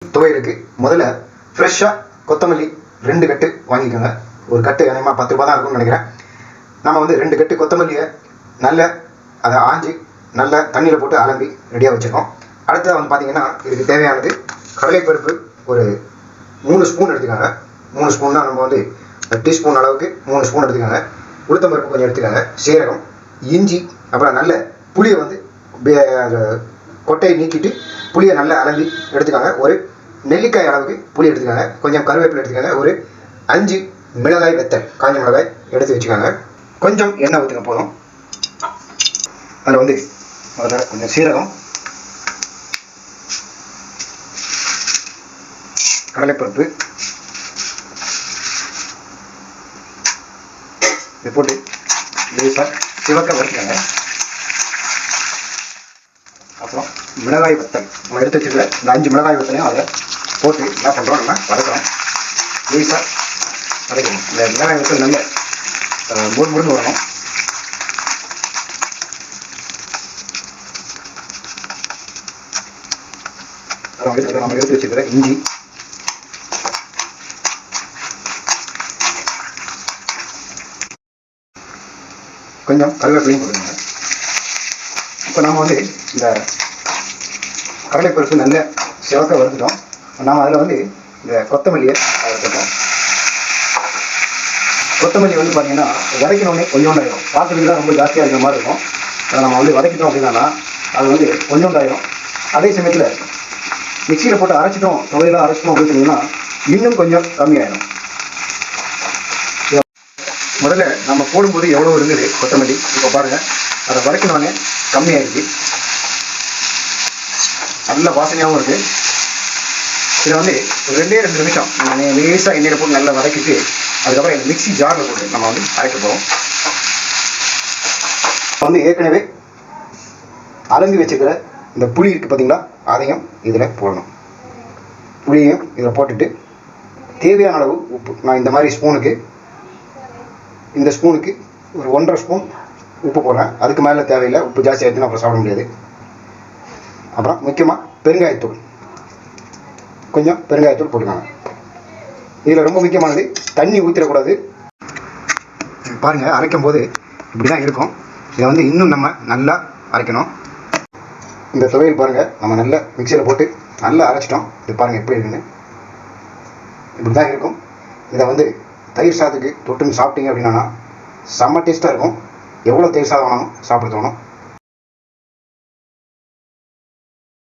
துவையலுக்கு முதல்ல ஃப்ரெஷ்ஷாக கொத்தமல்லி 2 கட்டு வாங்கிக்கோங்க. ஒரு கட்டு என்னமா 10 ரூபா தான் இருக்கும்னு நினைக்கிறேன். நம்ம வந்து 2 கட்டு கொத்தமல்லியை நல்ல அதை ஆஞ்சி நல்ல தண்ணியில் போட்டு அலம்பி ரெடியாக வச்சுருக்கோம். அடுத்தது வந்து பார்த்தீங்கன்னா இதுக்கு தேவையானது கடலைப்பருப்பு ஒரு 3 ஸ்பூன் எடுத்துக்கோங்க. 3 ஸ்பூன் தான், நம்ம வந்து டீஸ்பூன் அளவுக்கு 3 ஸ்பூன் எடுத்துக்கோங்க. உளுத்தம்பருப்பு கொஞ்சம் எடுத்துக்கோங்க. சீரகம், இஞ்சி, அப்புறம் நல்ல புளியை வந்து கொட்டையை நீக்கிட்டு புளியை நல்லா அலம்பி எடுத்துக்காங்க. ஒரு நெல்லிக்காய் அளவுக்கு புளி எடுத்துக்காங்க. கொஞ்சம் கருவேப்பிலை எடுத்துக்காங்க. ஒரு 5 மிளகாய் வெத்தல், காஞ்ச மிளகாய் எடுத்து வச்சுக்காங்க. கொஞ்சம் எண்ணெய் ஊற்றுங்க போதும். அதில் வந்து முதல்ல கொஞ்சம் சீரகம், கடலைப்பருப்பு இதை போட்டு லேசாக சிவக்க வறுத்துக்காங்க. அப்புறம் மிளகாய் வத்தல் நம்ம எடுத்து வச்சுருக்க இந்த 5 மிளகாய் வத்தலையும் அதை போட்டு என்ன பண்ணுறோம், நம்ம வதக்கிறோம். லேசாக வதக்கணும். இந்த மிளகாய் வத்தல் நல்ல முருன்னு வரணும். அப்புறம் நம்ம எடுத்து வச்சுருக்கிற இஞ்சி, கொஞ்சம் கருவேப்பிலையும் போட்டுக்கோங்க. இப்போ நம்ம வந்து இந்த கடலைப்பருப்பு நல்ல சிவக்க வறுத்துட்டோம். நாம் அதில் வந்து இந்த கொத்தமல்லியை வறுத்துட்டோம். கொத்தமல்லி வந்து பார்த்தீங்கன்னா வதக்கினோடனே கொஞ்சோண்டாயிரும். பார்க்குறதுக்கு தான் ரொம்ப ஜாஸ்தியாக இருக்கிற மாதிரி இருக்கும். அதை நம்ம வந்து வதக்கிட்டோம் அப்படின்னா அது வந்து கொஞ்சோண்டாயிரும். அதே சமயத்தில் மிக்சியில் போட்டு அரைச்சிட்டோம், துவையெல்லாம் அரைச்சிட்டோம் அப்படின்னு சொன்னீங்கன்னா இன்னும் கொஞ்சம் கம்மியாயிடும். முதல்ல நம்ம போடும்போது எவ்வளோ இருந்தது கொத்தமல்லி, இப்போ பாருங்கள் அதை வதக்கினோடனே கம்மியாயிடுச்சு. நல்ல வாசனையாகவும் இருக்குது. இதை வந்து ஒரு 2 நிமிஷம் லேசாக எண்ணெயில் போட்டு நல்லா வதக்கிட்டு அதுக்கப்புறம் இந்த மிக்சி ஜாரில் போட்டு நம்ம வந்து அரைக்க போகிறோம். வந்து ஏற்கனவே அலம்பி வச்சுக்கிற இந்த புளி இருக்குது பார்த்தீங்களா, அதையும் இதில் போடணும். புளியையும் இதில் போட்டுட்டு தேவையான அளவு உப்பு, நான் இந்த மாதிரி ஸ்பூனுக்கு ஒரு 1.5 ஸ்பூன் உப்பு போடுறேன். அதுக்கு மேலே தேவையில்லை. உப்பு ஜாஸ்தி ஆகிடுச்சுன்னா அப்புறம் சாப்பிட முடியாது. அப்புறம் முக்கியமாக பெருங்காயத்தூள், கொஞ்சம் பெருங்காயத்தூள் போட்டுக்காங்க. இதில் ரொம்ப முக்கியமானது தண்ணி ஊற்றிடக்கூடாது. பாருங்கள், அரைக்கும் போது இப்படி தான் இருக்கும். இதை வந்து இன்னும் நம்ம நல்லா அரைக்கணும். இந்த துவையல் பாருங்கள், நம்ம நல்லா மிக்சியில் போட்டு நல்லா அரைச்சிட்டோம். இது பாருங்கள் எப்படி இருக்குன்னு, இப்படி தான் இருக்கும். இதை வந்து தயிர் சாதத்துக்கு தொட்டுன்னு சாப்பிட்டீங்க அப்படின்னா செம்ம டேஸ்ட்டாக இருக்கும். எவ்வளோ தயிர் சாதம் வேணாலும் சாப்பிட தோணும்.